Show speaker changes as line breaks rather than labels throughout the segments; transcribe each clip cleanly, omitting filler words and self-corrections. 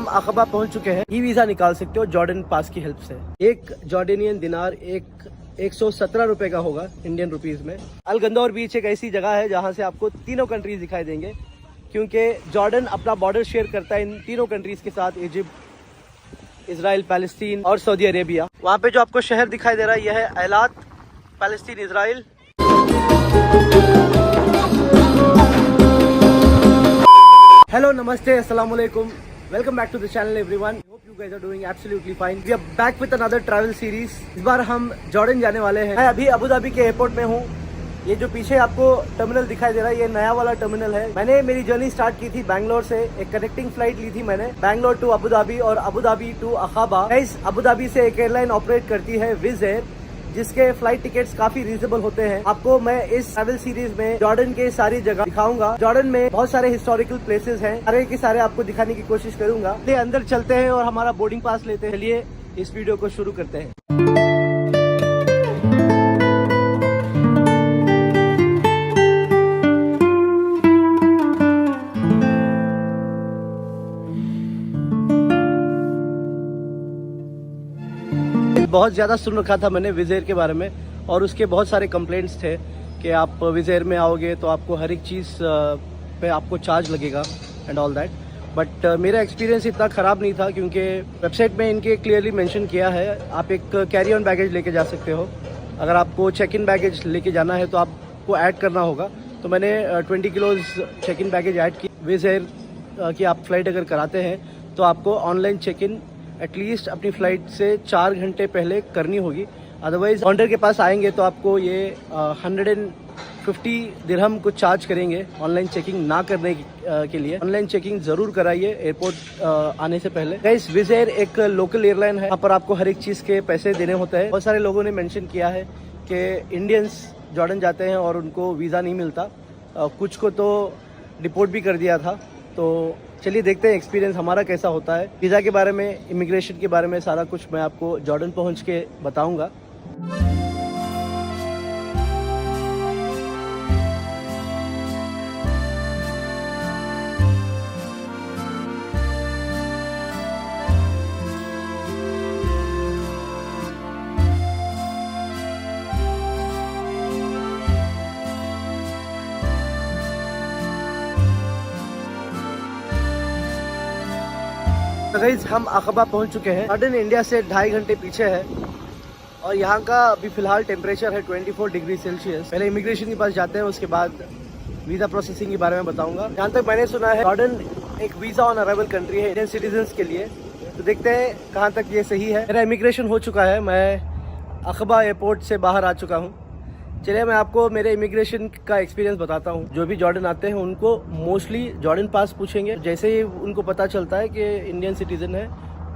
हम अखबा पहुंच चुके हैं। ई वीजा निकाल सकते हो जॉर्डन पास की हेल्प से। एक जॉर्डेनियन दिनार 117 रुपए का होगा इंडियन रुपीज में। अल गंदौर बीच एक ऐसी जगह है जहां से आपको तीनों कंट्रीज दिखाई देंगे, क्योंकि जॉर्डन अपना बॉर्डर शेयर करता है इन तीनों कंट्रीज के साथ, इजिप्ट, इजराइल, पैलेस्टीन और सऊदी अरेबिया। वहाँ पे जो आपको शहर दिखाई दे रहा है यह है एलात, पैलेस्टीन, इजराइल। हेलो, नमस्ते, अस्सलाम वालेकुम, welcome back to the channel everyone. Hope you guys are doing absolutely fine. We are back with another travel series. इस बार हम जॉर्डन जाने वाले हैं। मैं अभी अबू धाबी के एयरपोर्ट में हूँ। ये जो पीछे आपको टर्मिनल दिखाई दे रहा है, ये नया वाला टर्मिनल है। मैंने मेरी जर्नी स्टार्ट की थी बैंगलोर से। एक कनेक्टिंग फ्लाइट ली थी मैंने, बैंगलोर टू अबू धाबी और Abu Dhabi to Aqaba. Guys, Abu Dhabi से एक एयरलाइन ऑपरेट करती है विज एयर, जिसके फ्लाइट टिकट्स काफी रीजनेबल होते हैं। आपको मैं इस ट्रैवल सीरीज में जॉर्डन के सारी जगह दिखाऊंगा। जॉर्डन में बहुत सारे हिस्टोरिकल प्लेसेस हैं, सारे के सारे आपको दिखाने की कोशिश करूंगा। चलिए अंदर चलते हैं और हमारा बोर्डिंग पास लेते हैं। चलिए इस वीडियो को शुरू करते हैं। बहुत ज़्यादा सुन रखा था मैंने विज़ एयर के बारे में, और उसके बहुत सारे कंप्लेंट्स थे कि आप विज़ एयर में आओगे तो आपको हर एक चीज़ पे आपको चार्ज लगेगा एंड ऑल दैट। बट मेरा एक्सपीरियंस इतना ख़राब नहीं था, क्योंकि वेबसाइट में इनके क्लियरली मेंशन किया है आप एक कैरी ऑन बैगेज लेके जा सकते हो। अगर आपको चेक इन बैगेज लेके जाना है तो आपको ऐड करना होगा। तो मैंने 20 kilos check in baggage add की। विज़ एयर की आप फ्लाइट अगर कराते हैं तो आपको ऑनलाइन चेक इन एटलीस्ट अपनी फ़्लाइट से 4 घंटे पहले करनी होगी। अदरवाइज काउंटर के पास आएंगे तो आपको ये 150 दिरहम को चार्ज करेंगे ऑनलाइन चेकिंग ना करने के लिए। ऑनलाइन चेकिंग ज़रूर कराइए एयरपोर्ट आने से पहले। गाइस, विज़ एयर एक लोकल एयरलाइन है, यहाँ पर आपको हर एक चीज़ के पैसे देने होते हैं। बहुत सारे लोगों ने मेंशन किया है कि इंडियंस जॉर्डन जाते हैं और उनको वीज़ा नहीं मिलता। कुछ को तो डिपोर्ट भी कर दिया था। तो चलिए देखते हैं एक्सपीरियंस हमारा कैसा होता है। वीज़ा के बारे में, इमिग्रेशन के बारे में सारा कुछ मैं आपको जॉर्डन पहुंच के बताऊंगा। गाइस, हम अखबा पहुंच चुके हैं। जॉर्डन इंडिया से 2.5 घंटे पीछे है और यहाँ का अभी फिलहाल टेम्परेचर है 24 डिग्री सेल्सियस। पहले इमिग्रेशन के पास जाते हैं, उसके बाद वीज़ा प्रोसेसिंग के बारे में बताऊंगा। जहाँ तक मैंने सुना है जॉर्डन एक वीज़ा ऑन अराइवल कंट्री है इंडियन सिटीजन्स के लिए। तो देखते हैं कहाँ तक ये सही है। मेरा इमिग्रेशन हो चुका है, मैं अखबा एयरपोर्ट से बाहर आ चुका हूँ। चलिए मैं आपको मेरे इमिग्रेशन का एक्सपीरियंस बताता हूँ। जो भी जॉर्डन आते हैं उनको मोस्टली जॉर्डन पास पूछेंगे। जैसे ही उनको पता चलता है कि इंडियन सिटीजन है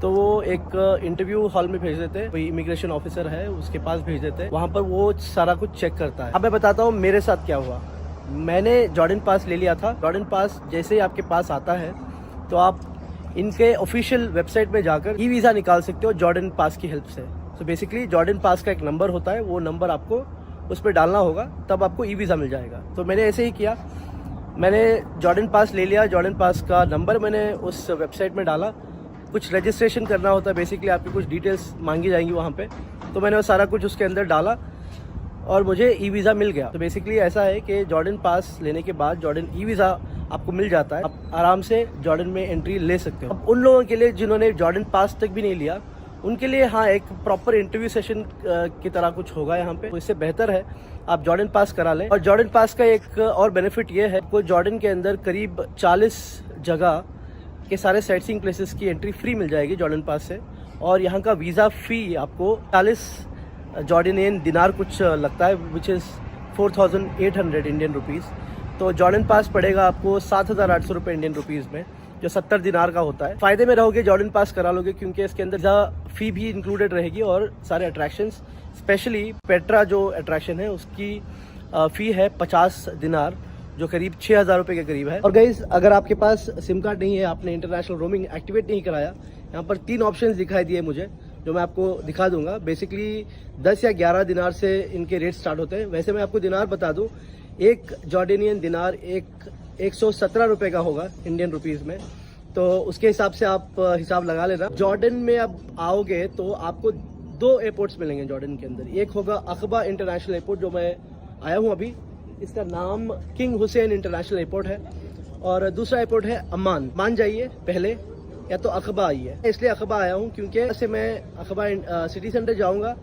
तो वो एक इंटरव्यू हॉल में भेज देते हैं। कोई इमिग्रेशन ऑफिसर है उसके पास भेज देते हैं, वहाँ पर वो सारा कुछ चेक करता है। अब मैं बताता हूँ मेरे साथ क्या हुआ। मैंने जॉर्डन पास ले लिया था। जॉर्डन पास जैसे ही आपके पास आता है तो आप इनके ऑफिशियल वेबसाइट में जाकर ई वीज़ा निकाल सकते हो जॉर्डन पास की हेल्प से। तो बेसिकली जॉर्डन पास का एक नंबर होता है, वो नंबर आपको उस पर डालना होगा, तब आपको ई वीज़ा मिल जाएगा। तो मैंने ऐसे ही किया, मैंने जॉर्डन पास ले लिया। जॉर्डन पास का नंबर मैंने उस वेबसाइट में डाला। कुछ रजिस्ट्रेशन करना होता है, बेसिकली आपकी कुछ डिटेल्स मांगी जाएंगी वहाँ पे। तो मैंने वो सारा कुछ उसके अंदर डाला और मुझे ई वीज़ा मिल गया। तो बेसिकली ऐसा है कि जॉर्डन पास लेने के बाद जॉर्डन ई वीज़ा आपको मिल जाता है। आप आराम से जॉर्डन में एंट्री ले सकते हो। अब उन लोगों के लिए जिन्होंने जॉर्डन पास तक भी नहीं लिया, उनके लिए हाँ एक प्रॉपर इंटरव्यू सेशन की तरह कुछ होगा यहाँ पे। तो इससे बेहतर है आप जॉर्डन पास करा लें। और जॉर्डन पास का एक और बेनिफिट ये है कि जॉर्डन के अंदर करीब 40 जगह के सारे साइट सीइंग प्लेसेस की एंट्री फ्री मिल जाएगी जॉर्डन पास से। और यहाँ का वीज़ा फ़ी आपको 40 जॉर्डनियन दिनार कुछ लगता है, विच इज़ 4800 इंडियन रुपीज़। तो जॉर्डन पास पड़ेगा आपको 7800 रुपये इंडियन रुपीज़ में, जो 70 दिनार का होता है। फायदे में रहोगे जॉर्डन पास करा लोगे, क्योंकि इसके अंदर फ़ी भी इंक्लूडेड रहेगी और सारे अट्रैक्शंस, स्पेशली पेट्रा जो अट्रैक्शन है उसकी फ़ी है 50 दिनार, जो करीब 6000 रुपये के करीब है। और गाइस, अगर आपके पास सिम कार्ड नहीं है, आपने इंटरनेशनल रोमिंग एक्टिवेट नहीं कराया, यहाँ पर 3 ऑप्शंस दिखाई दिए मुझे, जो मैं आपको दिखा दूंगा। बेसिकली 10 या 11 दिनार से इनके रेट स्टार्ट होते हैं। वैसे मैं आपको दिनार बता दूं, एक जॉर्डेनियन दिनार 117 रुपये का होगा इंडियन रुपीज़ में। तो उसके हिसाब से आप हिसाब लगा लेना। जॉर्डन में अब आओगे तो आपको 2 एयरपोर्ट्स मिलेंगे जॉर्डन के अंदर। एक होगा अकबा इंटरनेशनल एयरपोर्ट, जो मैं आया हूँ अभी, इसका नाम किंग हुसैन इंटरनेशनल एयरपोर्ट है। और दूसरा एयरपोर्ट है अम्मान। मान जाइए पहले, या तो अकबा आइए। इसलिए अकबा आया हूँ क्योंकि ऐसे मैं अकबा सिटी सेंटर जाऊँगा,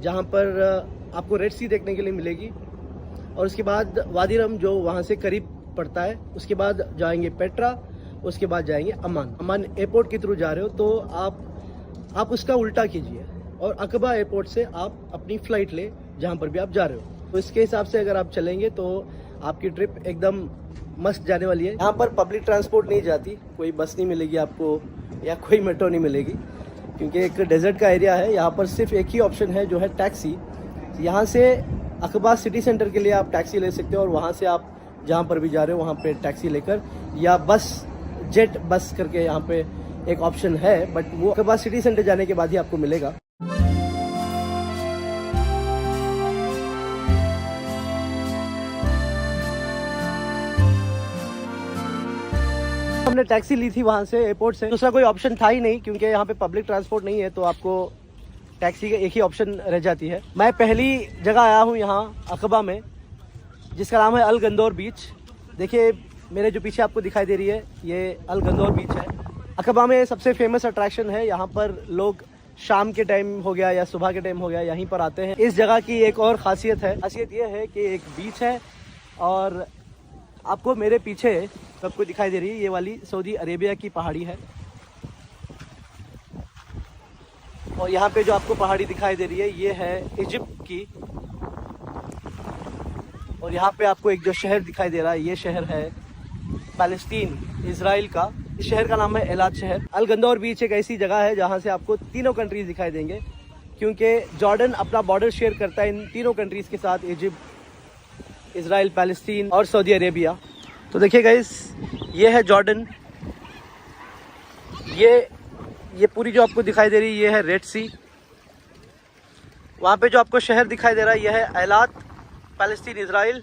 जहाँ पर आपको रेड सी देखने के लिए मिलेगी, और उसके बाद वादी रम जो वहाँ से करीब पड़ता है, उसके बाद जाएंगे पेट्रा, उसके बाद जाएंगे अम्मान। अम्मान एयरपोर्ट के थ्रू जा रहे हो तो आप उसका उल्टा कीजिए और अकबा एयरपोर्ट से आप अपनी फ़्लाइट ले जहाँ पर भी आप जा रहे हो। तो इसके हिसाब से अगर आप चलेंगे तो आपकी ट्रिप एकदम मस्त जाने वाली है। यहाँ पर पब्लिक ट्रांसपोर्ट नहीं जाती, कोई बस नहीं मिलेगी आपको या कोई मेट्रो नहीं मिलेगी, क्योंकि एक डेजर्ट का एरिया है। यहाँ पर सिर्फ एक ही ऑप्शन है, जो है टैक्सी। यहाँ से अकबा सिटी सेंटर के लिए आप टैक्सी ले सकते हो, और वहाँ से आप जहाँ पर भी जा रहे हो वहाँ पे टैक्सी लेकर, या बस जेट बस करके यहाँ पे एक ऑप्शन है, बट वो अकबा सिटी सेंटर जाने के बाद ही आपको मिलेगा। हमने टैक्सी ली थी वहाँ से एयरपोर्ट से, दूसरा कोई ऑप्शन था ही नहीं, क्योंकि यहाँ पे पब्लिक ट्रांसपोर्ट नहीं है, तो आपको टैक्सी का एक ही ऑप्शन रह जाती है। मैं पहली जगह आया हूँ यहाँ अकबा में, जिसका नाम है अल गंदौर बीच। देखिए मेरे जो पीछे आपको दिखाई दे रही है, ये अल गंदौर बीच है। अकबा में सबसे फेमस अट्रैक्शन है, यहाँ पर लोग शाम के टाइम हो गया या सुबह के टाइम हो गया, यहीं पर आते हैं। इस जगह की एक और खासियत ये है कि एक बीच है, और आपको मेरे पीछे सबको दिखाई दे रही है, ये वाली सऊदी अरेबिया की पहाड़ी है। और यहाँ पे जो आपको पहाड़ी दिखाई दे रही है, ये है इजिप्ट की। और यहाँ पे आपको एक जो शहर दिखाई दे रहा है, ये शहर है पैलेस्टीन, इजराइल का। इस शहर का नाम है एलाद शहर। अल गंदौर बीच एक ऐसी जगह है जहाँ से आपको तीनों कंट्रीज दिखाई देंगे, क्योंकि जॉर्डन अपना बॉर्डर शेयर करता है इन तीनों कंट्रीज के साथ, इजिप्ट, इजराइल, पैलेस्टीन और सऊदी अरेबिया। तो देखिए गाइस, ये है जॉर्डन। ये पूरी जो आपको दिखाई दे रही है, ये है रेड सी। वहाँ पे जो आपको शहर दिखाई दे रहा है, ये है एलाद, पैलेस्टीन, इजराइल।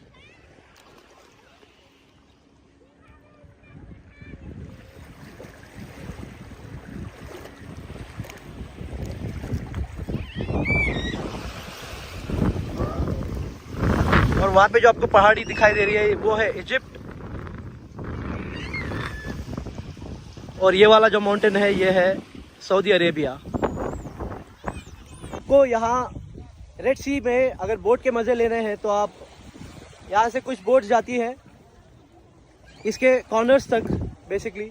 और वहाँ पे जो आपको पहाड़ी दिखाई दे रही है, वो है इजिप्ट। और ये वाला जो माउंटेन है, ये है सऊदी अरेबिया। को यहाँ रेड सी में अगर बोट के मज़े लेने हैं तो आप यहाँ से कुछ बोट जाती है इसके कॉर्नर्स तक, बेसिकली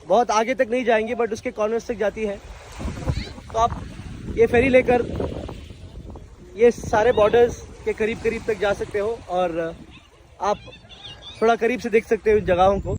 बहुत आगे तक नहीं जाएंगी, बट उसके कॉर्नर्स तक जाती है। तो आप ये फेरी लेकर ये सारे बॉर्डर्स के करीब करीब तक जा सकते हो, और आप थोड़ा करीब से देख सकते हो इन जगहों को।